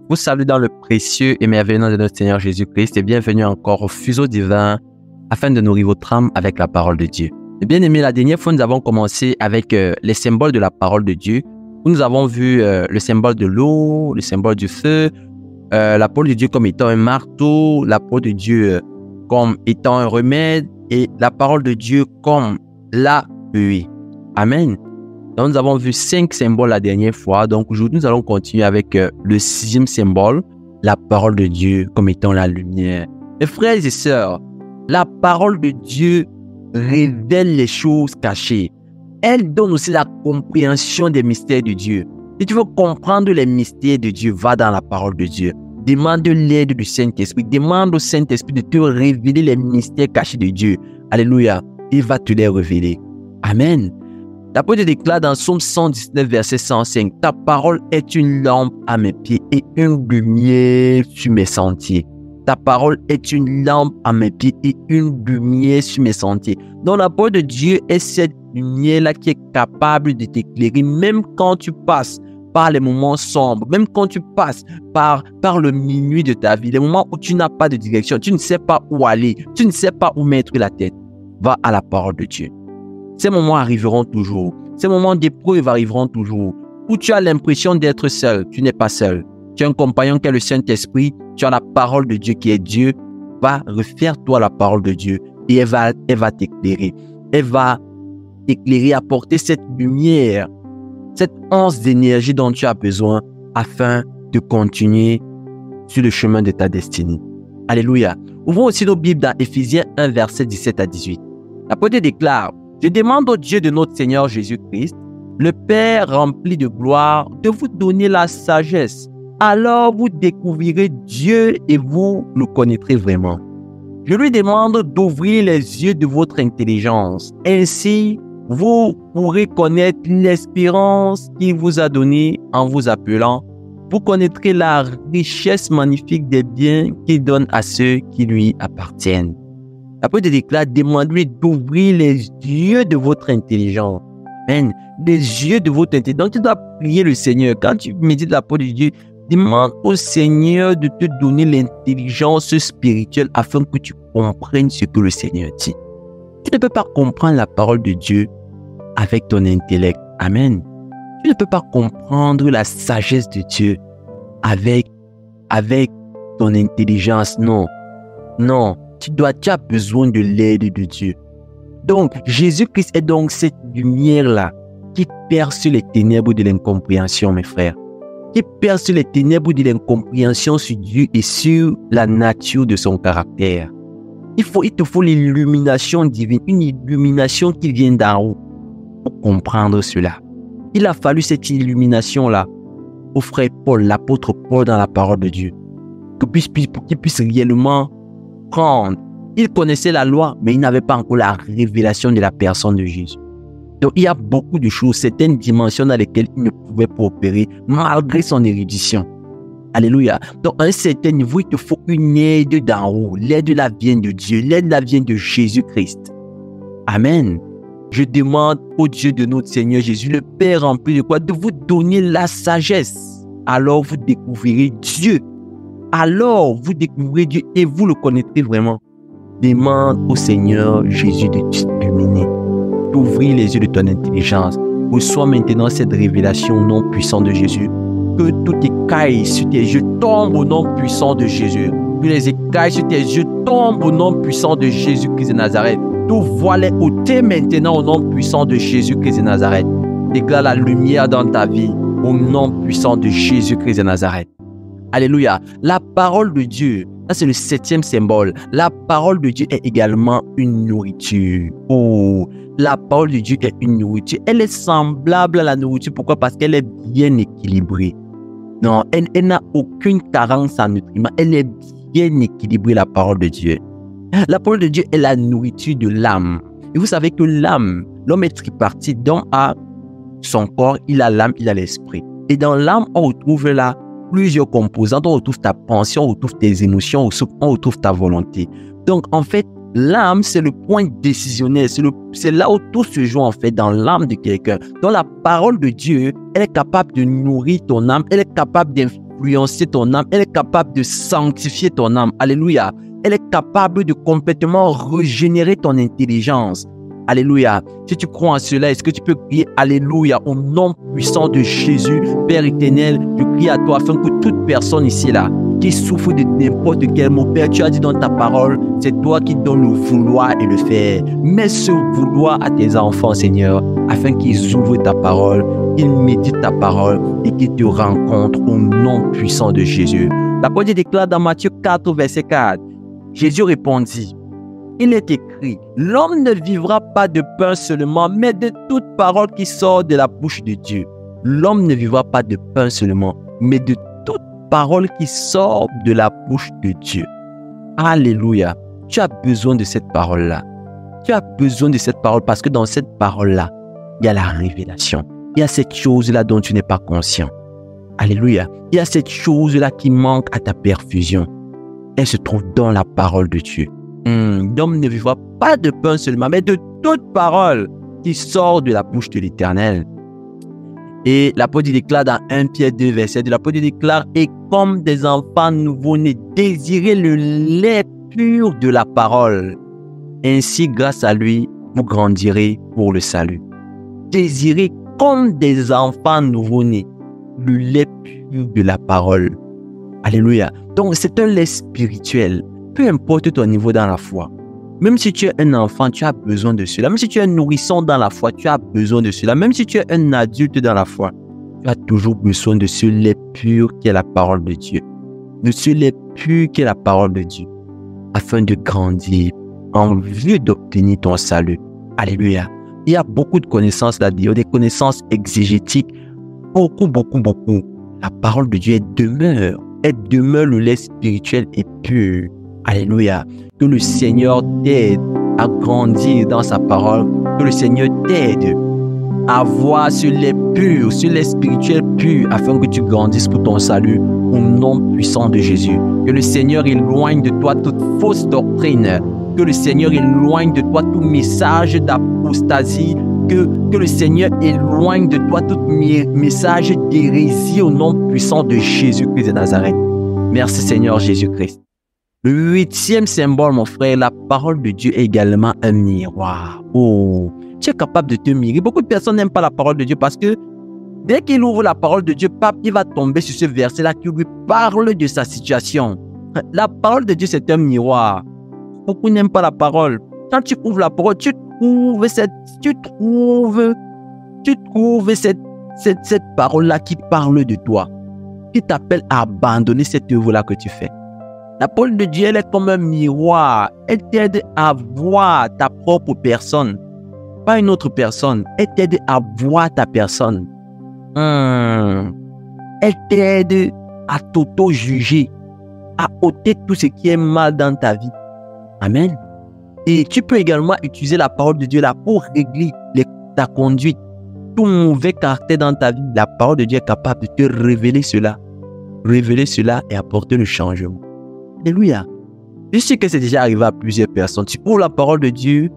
vous salue dans le précieux et merveilleux nom de notre Seigneur Jésus-Christ et bienvenue encore au fuseau divin afin de nourrir votre âme avec la parole de Dieu. Et bien aimé, la dernière fois, nous avons commencé avec les symboles de la parole de Dieu. Nous avons vu le symbole de l'eau, le symbole du feu, la parole de Dieu comme étant un marteau, la parole de Dieu comme étant un remède et la parole de Dieu comme la buée. Amen. Donc, nous avons vu 5 symboles la dernière fois. Donc, aujourd'hui, nous allons continuer avec le 6e symbole, la parole de Dieu comme étant la lumière. Mes frères et sœurs, la parole de Dieu révèle les choses cachées. Elle donne aussi la compréhension des mystères de Dieu. Si tu veux comprendre les mystères de Dieu, va dans la parole de Dieu. Demande l'aide du Saint-Esprit. Demande au Saint-Esprit de te révéler les mystères cachés de Dieu. Alléluia. Il va te les révéler. Amen. L'apôtre déclare dans Psaume 119, verset 105, « Ta parole est une lampe à mes pieds et une lumière sur mes sentiers. » Ta parole est une lampe à mes pieds et une lumière sur mes sentiers. Donc la parole de Dieu est cette lumière-là qui est capable de t'éclairer, même quand tu passes par les moments sombres, même quand tu passes par le minuit de ta vie, les moments où tu n'as pas de direction, tu ne sais pas où aller, tu ne sais pas où mettre la tête. Va à la parole de Dieu. Ces moments arriveront toujours. Ces moments d'épreuve arriveront toujours. Où tu as l'impression d'être seul, tu n'es pas seul. Tu as un compagnon qui est le Saint-Esprit. Tu as la parole de Dieu qui est Dieu. Va refaire toi la parole de Dieu et elle va t'éclairer. Elle va t'éclairer, apporter cette lumière, cette once d'énergie dont tu as besoin afin de continuer sur le chemin de ta destinée. Alléluia. Ouvrons aussi nos Bibles dans Éphésiens 1, verset 17 à 18. L'apôtre déclare, « Je demande au Dieu de notre Seigneur Jésus-Christ, le Père rempli de gloire, de vous donner la sagesse. Alors vous découvrirez Dieu et vous le connaîtrez vraiment. Je lui demande d'ouvrir les yeux de votre intelligence. Ainsi, vous pourrez connaître l'espérance qu'il vous a donnée en vous appelant. Vous connaîtrez la richesse magnifique des biens qu'il donne à ceux qui lui appartiennent. » L'apôtre déclare, demande-lui d'ouvrir les yeux de votre intelligence. Amen. Les yeux de votre intelligence. Donc, tu dois prier le Seigneur. Quand tu médites la parole de Dieu, demande au Seigneur de te donner l'intelligence spirituelle afin que tu comprennes ce que le Seigneur dit. Tu ne peux pas comprendre la parole de Dieu avec ton intellect. Amen. Tu ne peux pas comprendre la sagesse de Dieu avec ton intelligence. Non. Non. Tu as besoin de l'aide de Dieu. Donc, Jésus-Christ est donc cette lumière-là qui perce les ténèbres de l'incompréhension, mes frères. Qui perce les ténèbres de l'incompréhension sur Dieu et sur la nature de son caractère. Il te faut l'illumination divine, une illumination qui vient d'en haut pour comprendre cela. Il a fallu cette illumination-là au frère Paul, l'apôtre Paul dans la parole de Dieu, pour qu'il puisse réellement prendre. Il connaissait la loi, mais il n'avait pas encore la révélation de la personne de Jésus. Donc, il y a beaucoup de choses, certaines dimensions dans lesquelles il ne pouvait pas opérer malgré son érudition. Alléluia. Donc, à un certain niveau, il te faut une aide d'en haut. L'aide là vient de Dieu. L'aide là vient de Jésus-Christ. Amen. Je demande au Dieu de notre Seigneur Jésus, le Père rempli de quoi? De vous donner la sagesse. Alors, vous découvrirez Dieu. Alors, vous découvrirez Dieu et vous le connaîtrez vraiment. Demande au Seigneur Jésus de t'illuminer, d'ouvrir les yeux de ton intelligence. Reçois maintenant cette révélation au nom puissant de Jésus. Que tout écaille sur tes yeux tombe au nom puissant de Jésus. Que les écailles sur tes yeux tombent au nom puissant de Jésus-Christ de Nazareth. Tout voile est ôté maintenant au nom puissant de Jésus-Christ de Nazareth. Déclare la lumière dans ta vie au nom puissant de Jésus-Christ de Nazareth. Alléluia. La parole de Dieu, ça c'est le 7e symbole. La parole de Dieu est également une nourriture. Oh, la parole de Dieu est une nourriture. Elle est semblable à la nourriture. Pourquoi? Parce qu'elle est bien équilibrée. Non, elle n'a aucune carence en nutriments. Elle est bien équilibrée, la parole de Dieu. La parole de Dieu est la nourriture de l'âme. Et vous savez que l'âme, l'homme est tripartite. Donc, à son corps, il a l'âme, il a l'esprit. Et dans l'âme, on retrouve là plusieurs composantes. On retrouve ta pensée, on retrouve tes émotions, on retrouve ta volonté. Donc, en fait, l'âme, c'est le point décisionnel. C'est là où tout se joue, en fait, dans l'âme de quelqu'un. Donc, la parole de Dieu, elle est capable de nourrir ton âme. Elle est capable d'influencer ton âme. Elle est capable de sanctifier ton âme. Alléluia. Elle est capable de complètement régénérer ton intelligence. Alléluia. Si tu crois en cela, est-ce que tu peux crier Alléluia au nom puissant de Jésus, Père éternel? Je prie à toi afin que toute personne ici là qui souffre de n'importe quel mot, Père, tu as dit dans ta parole, c'est toi qui donnes le vouloir et le faire. Mets ce vouloir à tes enfants, Seigneur, afin qu'ils ouvrent ta parole, qu'ils méditent ta parole et qu'ils te rencontrent au nom puissant de Jésus. La parole déclare dans Matthieu 4, verset 4. Jésus répondit, il est écrit, l'homme ne vivra pas de pain seulement, mais de toute parole qui sort de la bouche de Dieu. L'homme ne vivra pas de pain seulement, mais de toute parole qui sort de la bouche de Dieu. Alléluia. Tu as besoin de cette parole-là. Tu as besoin de cette parole parce que dans cette parole-là, il y a la révélation. Il y a cette chose-là dont tu n'es pas conscient. Alléluia. Il y a cette chose-là qui manque à ta perfusion. Elle se trouve dans la parole de Dieu. L'homme ne vivra pas de pain seulement, mais de toute parole qui sort de la bouche de l'Éternel. Et l'apôtre déclare dans 1 Pierre 2, verset 2, l'apôtre déclare, et comme des enfants nouveau-nés, désirez le lait pur de la parole. Ainsi, grâce à lui, vous grandirez pour le salut. Désirez comme des enfants nouveau-nés, le lait pur de la parole. Alléluia. Donc, c'est un lait spirituel. Peu importe ton niveau dans la foi. Même si tu es un enfant, tu as besoin de cela. Même si tu es un nourrisson dans la foi, tu as besoin de cela. Même si tu es un adulte dans la foi, tu as toujours besoin de ce lait pur qui est la parole de Dieu. De ce lait pur qui est la parole de Dieu. Afin de grandir en vue d'obtenir ton salut. Alléluia. Il y a beaucoup de connaissances là-dedans, des connaissances exégétiques. Beaucoup. La parole de Dieu, elle demeure. Elle demeure le lait spirituel et pur. Alléluia. Que le Seigneur t'aide à grandir dans sa parole. Que le Seigneur t'aide à voir ce lait pur, ce lait spirituel pur, afin que tu grandisses pour ton salut au nom puissant de Jésus. Que le Seigneur éloigne de toi toute fausse doctrine. Que le Seigneur éloigne de toi tout message d'apostasie. Que le Seigneur éloigne de toi tout message d'hérésie au nom puissant de Jésus-Christ de Nazareth. Merci Seigneur Jésus-Christ. Le 8e symbole, mon frère, la parole de Dieu est également un miroir. Oh, tu es capable de te mirer. Beaucoup de personnes n'aiment pas la parole de Dieu parce que dès qu'il ouvre la parole de Dieu, il va tomber sur ce verset-là qui lui parle de sa situation. La parole de Dieu, c'est un miroir. Beaucoup n'aiment pas la parole. Quand tu ouvres la parole, tu trouves cette parole-là qui parle de toi, qui t'appelle à abandonner cette œuvre-là que tu fais. La parole de Dieu, elle est comme un miroir. Elle t'aide à voir ta propre personne, pas une autre personne. Elle t'aide à voir ta personne. Elle t'aide à t'auto-juger, à ôter tout ce qui est mal dans ta vie. Amen. Et tu peux également utiliser la parole de Dieu là pour régler ta conduite. Tout mauvais caractère dans ta vie, la parole de Dieu est capable de te révéler cela et apporter le changement. Alléluia. Je sais que c'est déjà arrivé à plusieurs personnes. Tu ouvres la parole de Dieu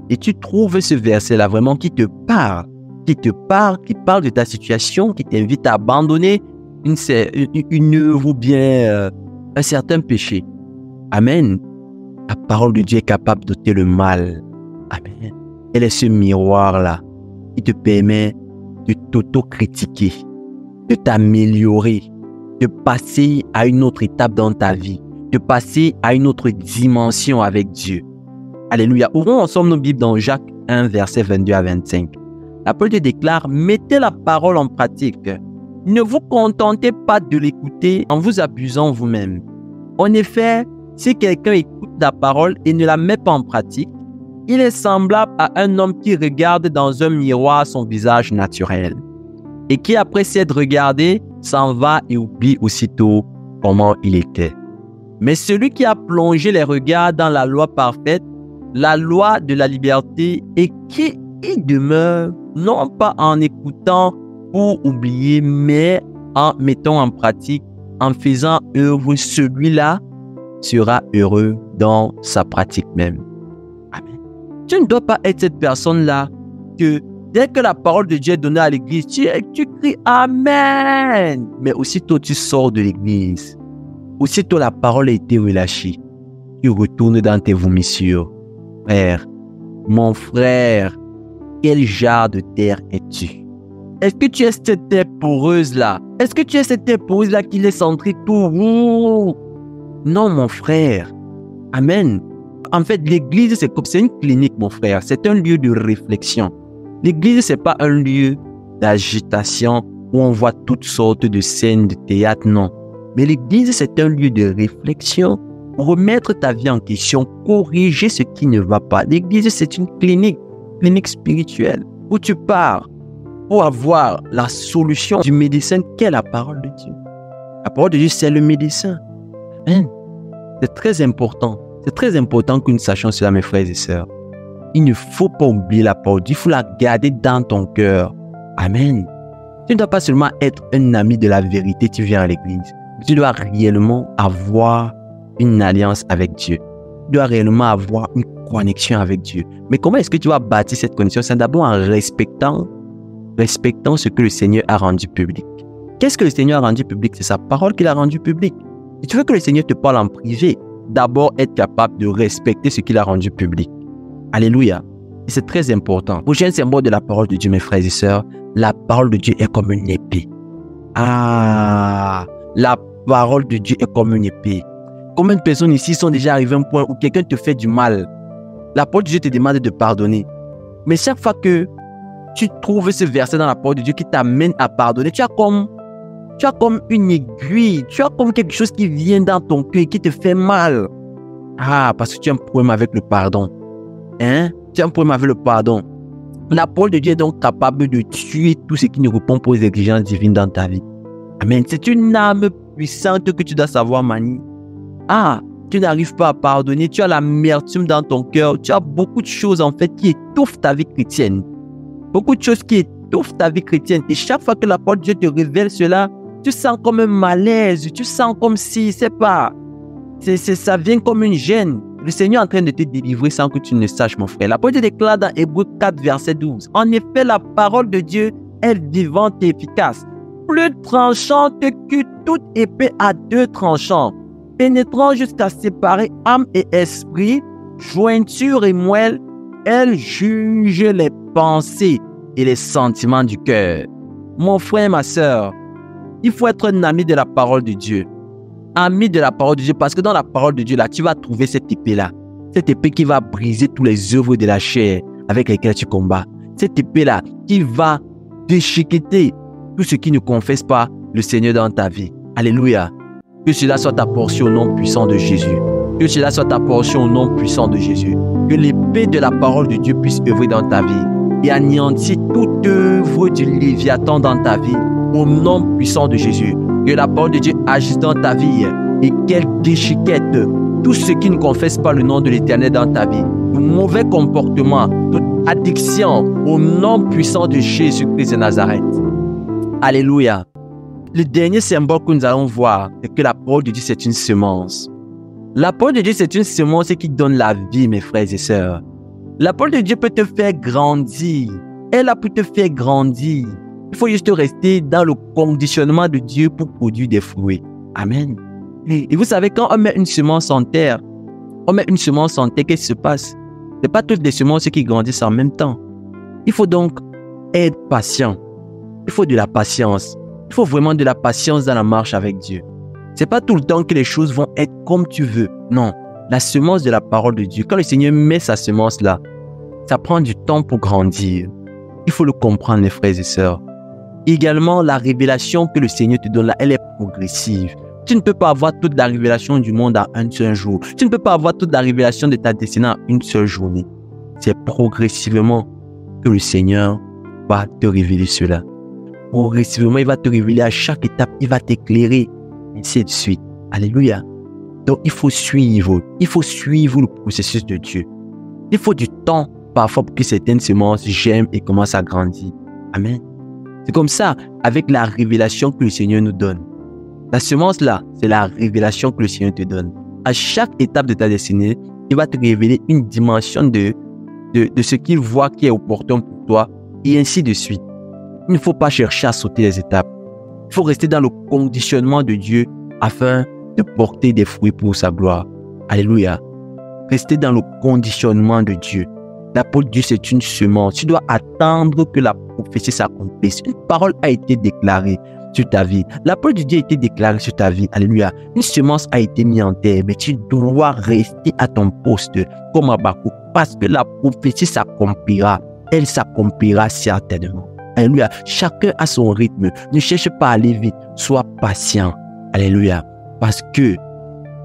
et tu trouves ce verset-là vraiment qui parle de ta situation, qui t'invite à abandonner une œuvre ou bien un certain péché. Amen. La parole de Dieu est capable d'ôter le mal. Amen. Elle est ce miroir-là qui te permet de t'auto-critiquer, de t'améliorer, de passer à une autre étape dans ta vie, de passer à une autre dimension avec Dieu. Alléluia. Ouvrons ensemble nos Bibles dans Jacques 1, verset 22 à 25. La parole de Dieu déclare, mettez la parole en pratique. Ne vous contentez pas de l'écouter en vous abusant vous-même. En effet, si quelqu'un écoute la parole et ne la met pas en pratique, il est semblable à un homme qui regarde dans un miroir son visage naturel et qui, après s'être regardé, s'en va et oublie aussitôt comment il était. Mais celui qui a plongé les regards dans la loi parfaite, la loi de la liberté, et qui y demeure, non pas en écoutant pour oublier, mais en mettant en pratique, en faisant œuvre, celui-là sera heureux dans sa pratique même. Amen. Tu ne dois pas être cette personne-là que Dès que la parole de Dieu est donnée à l'église, tu cries Amen. Mais aussitôt tu sors de l'église, aussitôt la parole a été relâchée, tu retournes dans tes vomissures. Frère, mon frère, quel genre de terre es-tu? Est-ce que tu es cette terre poreuse-là? Est-ce que tu es cette terre poreuse-là qui laisse entrer tout? Non, mon frère. Amen. En fait, l'église, c'est une clinique, mon frère. C'est un lieu de réflexion. L'église, c'est pas un lieu d'agitation où on voit toutes sortes de scènes de théâtre, non. Mais l'église, c'est un lieu de réflexion, remettre ta vie en question, corriger ce qui ne va pas. L'église, c'est une clinique spirituelle où tu pars pour avoir la solution du médecin qu'est la parole de Dieu. La parole de Dieu, c'est le médecin. Amen. C'est très important. C'est très important que nous sachions cela, mes frères et sœurs. Il ne faut pas oublier la parole. Il faut la garder dans ton cœur. Amen. Tu ne dois pas seulement être un ami de la vérité, tu viens à l'église. Tu dois réellement avoir une alliance avec Dieu. Tu dois réellement avoir une connexion avec Dieu. Mais comment est-ce que tu vas bâtir cette connexion? C'est d'abord en respectant ce que le Seigneur a rendu public. Qu'est-ce que le Seigneur a rendu public? C'est sa parole qu'il a rendu public. Si tu veux que le Seigneur te parle en privé, d'abord être capable de respecter ce qu'il a rendu public. Alléluia. Et c'est très important. Prochain symbole de la parole de Dieu, mes frères et sœurs, la parole de Dieu est comme une épée. La parole de Dieu est comme une épée. Combien de personnes ici sont déjà arrivées à un point où quelqu'un te fait du mal? La parole de Dieu te demande de pardonner. Mais chaque fois que tu trouves ce verset dans la parole de Dieu qui t'amène à pardonner, tu as comme une aiguille, tu as comme quelque chose qui vient dans ton cœur et qui te fait mal. Parce que tu as un problème avec le pardon. Tu as un problème avec le pardon. La parole de Dieu est donc capable de tuer tout ce qui ne répond pas aux exigences divines dans ta vie. Amen. C'est une arme puissante que tu dois savoir manier. Tu n'arrives pas à pardonner, tu as l'amertume dans ton cœur, tu as beaucoup de choses en fait qui étouffent ta vie chrétienne. Beaucoup de choses qui étouffent ta vie chrétienne. Et chaque fois que la parole de Dieu te révèle cela, tu sens comme un malaise, tu sens comme si, ça vient comme une gêne. Le Seigneur est en train de te délivrer sans que tu ne saches, mon frère. La parole de Dieu déclare dans Hébreux 4, verset 12. En effet, la parole de Dieu est vivante et efficace, plus tranchante que toute épée à deux tranchants, pénétrant jusqu'à séparer âme et esprit, jointure et moelle. Elle juge les pensées et les sentiments du cœur. Mon frère, ma sœur, il faut être un ami de la parole de Dieu. Ami de la parole de Dieu, parce que dans la parole de Dieu, là, tu vas trouver cette épée-là. Cette épée qui va briser tous les œuvres de la chair avec lesquelles tu combats. Cette épée-là qui va déchiqueter tout ce qui ne confesse pas le Seigneur dans ta vie. Alléluia. Que cela soit ta portion au nom puissant de Jésus. Que cela soit ta portion au nom puissant de Jésus. Que l'épée de la parole de Dieu puisse œuvrer dans ta vie et anéantir toute œuvre du Léviathan dans ta vie au nom puissant de Jésus. Que la parole de Dieu agisse dans ta vie et qu'elle déchiquette tout ce qui ne confesse pas le nom de l'Éternel dans ta vie. Tout mauvais comportement, toute addiction au nom puissant de Jésus-Christ de Nazareth. Alléluia. Le dernier symbole que nous allons voir, c'est que la parole de Dieu, c'est une semence. La parole de Dieu, c'est une semence qui donne la vie, mes frères et sœurs. La parole de Dieu peut te faire grandir. Elle a pu te faire grandir. Il faut juste rester dans le conditionnement de Dieu pour produire des fruits. Amen. Et vous savez, quand on met une semence en terre, qu'est-ce qui se passe? Ce n'est pas toutes les semences qui grandissent en même temps. Il faut donc être patient. Il faut de la patience. Il faut vraiment de la patience dans la marche avec Dieu. Ce n'est pas tout le temps que les choses vont être comme tu veux. Non, la semence de la parole de Dieu, quand le Seigneur met sa semence là, ça prend du temps pour grandir. Il faut le comprendre, les frères et sœurs. Également, la révélation que le Seigneur te donne là, elle est progressive. Tu ne peux pas avoir toute la révélation du monde en un seul jour. Tu ne peux pas avoir toute la révélation de ta destinée en une seule journée. C'est progressivement que le Seigneur va te révéler cela. Progressivement, il va te révéler à chaque étape, il va t'éclairer, ainsi de suite. Alléluia. Donc, il faut suivre le processus de Dieu. Il faut du temps, parfois, pour que certaines semences germent et commencent à grandir. Amen. C'est comme ça, avec la révélation que le Seigneur nous donne. La semence là, c'est la révélation que le Seigneur te donne. À chaque étape de ta destinée, il va te révéler une dimension de ce qu'il voit qui est opportun pour toi et ainsi de suite. Il ne faut pas chercher à sauter les étapes. Il faut rester dans le conditionnement de Dieu afin de porter des fruits pour sa gloire. Alléluia. Rester dans le conditionnement de Dieu. La parole de Dieu, c'est une semence. Tu dois attendre que la prophétie s'accomplisse. Une parole a été déclarée sur ta vie. La parole de Dieu a été déclarée sur ta vie. Alléluia. Une semence a été mise en terre, mais tu dois rester à ton poste comme Habakkuk parce que la prophétie s'accomplira. Elle s'accomplira certainement. Alléluia. Chacun a son rythme. Ne cherche pas à aller vite. Sois patient. Alléluia. Parce que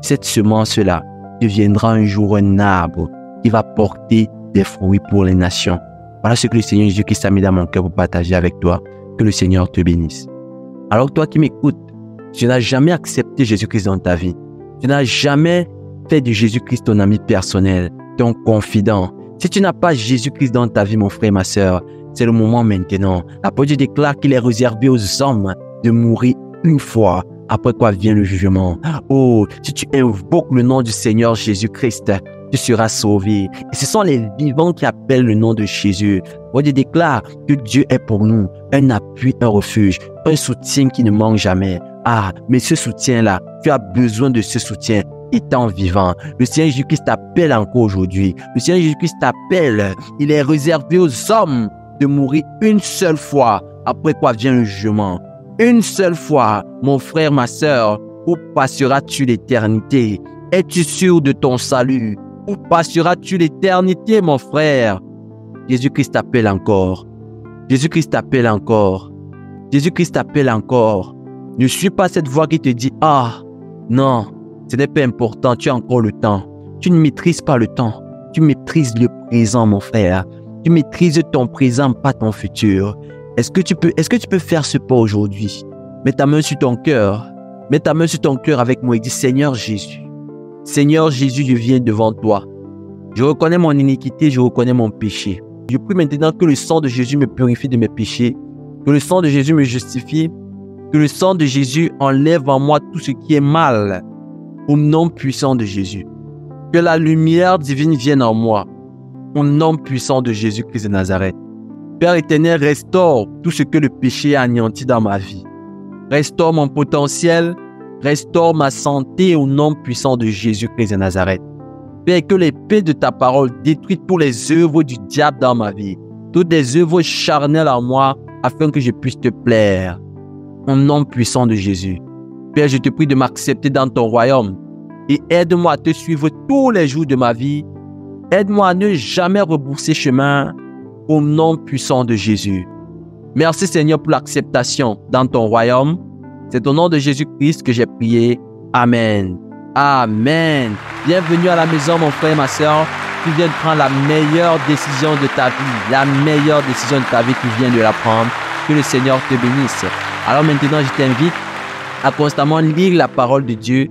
cette semence-là deviendra un jour un arbre qui va porter des fruits pour les nations. Voilà ce que le Seigneur Jésus-Christ a mis dans mon cœur pour partager avec toi. Que le Seigneur te bénisse. Alors toi qui m'écoutes, tu n'as jamais accepté Jésus-Christ dans ta vie. Tu n'as jamais fait de Jésus-Christ ton ami personnel, ton confident. Si tu n'as pas Jésus-Christ dans ta vie, mon frère, ma sœur, c'est le moment maintenant. La parole de Dieu déclare qu'il est réservé aux hommes de mourir une fois, après quoi vient le jugement. Oh, si tu invoques le nom du Seigneur Jésus-Christ, tu seras sauvé. Et ce sont les vivants qui appellent le nom de Jésus. La parole de Dieu déclare que Dieu est pour nous un appui, un refuge, un soutien qui ne manque jamais. Ah, mais ce soutien-là, tu as besoin de ce soutien étant vivant. Le Seigneur Jésus-Christ t'appelle encore aujourd'hui. Le Seigneur Jésus-Christ t'appelle. Il est réservé aux hommes de mourir une seule fois, après quoi vient le jugement. Une seule fois, mon frère, ma sœur, où passeras-tu l'éternité? Es-tu sûr de ton salut? Où passeras-tu l'éternité, mon frère? Jésus-Christ t'appelle encore. Jésus-Christ t'appelle encore. Jésus-Christ t'appelle encore. Ne suis pas cette voix qui te dit « Ah, non, ce n'est pas important, tu as encore le temps. » Tu ne maîtrises pas le temps. Tu maîtrises le présent, mon frère. Tu maîtrises ton présent, pas ton futur. Est-ce que tu peux faire ce pas aujourd'hui? Mets ta main sur ton cœur. Mets ta main sur ton cœur avec moi et dis « Seigneur Jésus, Seigneur Jésus, je viens devant toi. Je reconnais mon iniquité, je reconnais mon péché. Je prie maintenant que le sang de Jésus me purifie de mes péchés, que le sang de Jésus me justifie, que le sang de Jésus enlève en moi tout ce qui est mal, au nom puissant de Jésus. Que la lumière divine vienne en moi, au nom puissant de Jésus-Christ de Nazareth. Père éternel, restaure tout ce que le péché a anéanti dans ma vie. Restaure mon potentiel, restaure ma santé au nom puissant de Jésus-Christ de Nazareth. Père, que l'épée de ta parole détruise tous les œuvres du diable dans ma vie, toutes les œuvres charnelles en moi, afin que je puisse te plaire. Au nom puissant de Jésus. Père, je te prie de m'accepter dans ton royaume et aide-moi à te suivre tous les jours de ma vie. Aide-moi à ne jamais rebourser chemin au nom puissant de Jésus. Merci Seigneur pour l'acceptation dans ton royaume. C'est au nom de Jésus-Christ que j'ai prié. Amen. Amen. Bienvenue à la maison, mon frère et ma soeur. Tu viens de prendre la meilleure décision de ta vie. La meilleure décision de ta vie, tu viens de la prendre. Que le Seigneur te bénisse. Alors maintenant, je t'invite à constamment lire la parole de Dieu.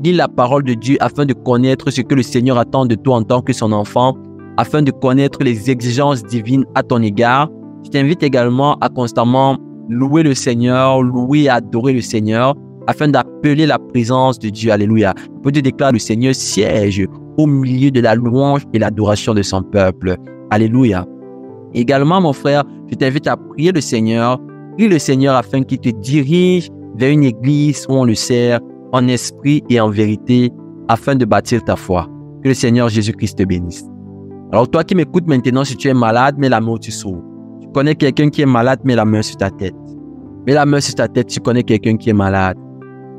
Lire la parole de Dieu afin de connaître ce que le Seigneur attend de toi en tant que son enfant, afin de connaître les exigences divines à ton égard. Je t'invite également à constamment louer le Seigneur, louer et adorer le Seigneur, afin d'appeler la présence de Dieu. Alléluia. Dieu déclare le Seigneur siège au milieu de la louange et l'adoration de son peuple. Alléluia. Également, mon frère, je t'invite à prier le Seigneur. Prie le Seigneur afin qu'il te dirige vers une église où on le sert en esprit et en vérité, afin de bâtir ta foi. Que le Seigneur Jésus-Christ te bénisse. Alors toi qui m'écoutes maintenant, si tu es malade, mets la main où tu souffres. Tu connais quelqu'un qui est malade, mets la main sur ta tête. Mets la main sur ta tête, tu connais quelqu'un qui est malade.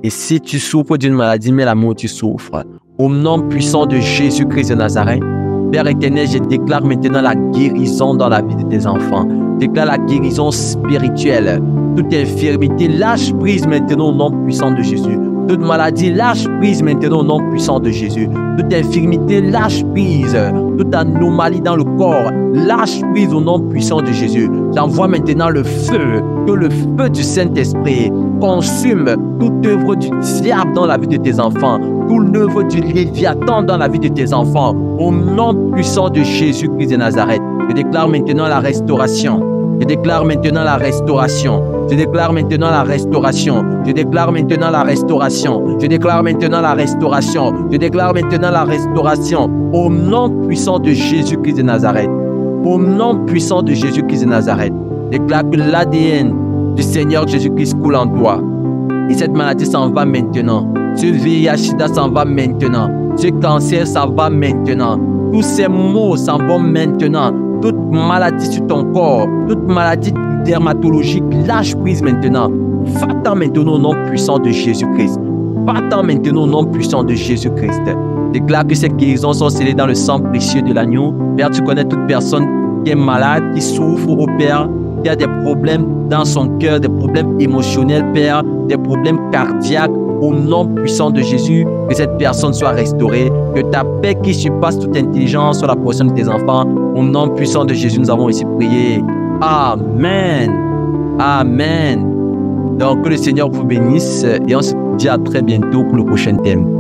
Et si tu souffres d'une maladie, mets la main où tu souffres. Au nom puissant de Jésus-Christ de Nazareth, Père éternel, je déclare maintenant la guérison dans la vie de tes enfants. Je déclare la guérison spirituelle. Toute infirmité, lâche prise maintenant au nom puissant de Jésus. Toute maladie, lâche prise maintenant au nom puissant de Jésus. Toute infirmité, lâche prise. Toute anomalie dans le corps, lâche prise au nom puissant de Jésus. J'envoie maintenant le feu, que le feu du Saint-Esprit consume toute œuvre du diable dans la vie de tes enfants, toute œuvre du Léviathan dans la vie de tes enfants. Au nom puissant de Jésus-Christ de Nazareth, je déclare maintenant la restauration. Je déclare maintenant la restauration. Je déclare maintenant la restauration. Je déclare maintenant la restauration. Je déclare maintenant la restauration. Je déclare maintenant la restauration. Au nom puissant de Jésus-Christ de Nazareth. Au nom puissant de Jésus-Christ de Nazareth, déclare que l'ADN du Seigneur Jésus-Christ coule en toi. Et cette maladie s'en va maintenant. Ce VIH-Sida s'en va maintenant. Ce cancer s'en va maintenant. Tous ces maux s'en vont maintenant. Toute maladie sur ton corps, toute maladie dermatologique, lâche prise maintenant. Va-t'en maintenant au nom puissant de Jésus-Christ. Va-t'en maintenant au nom puissant de Jésus-Christ. Déclare que ces guérisons sont scellées dans le sang précieux de l'agneau. Père, tu connais toute personne qui est malade, qui souffre, au Père, qui a des problèmes dans son cœur, des problèmes émotionnels, Père, des problèmes cardiaques. Au nom puissant de Jésus, que cette personne soit restaurée, que ta paix qui surpasse toute intelligence soit la portion de tes enfants. Au nom puissant de Jésus, nous avons ici prié. Amen. Amen. Donc, que le Seigneur vous bénisse et on se dit à très bientôt pour le prochain thème.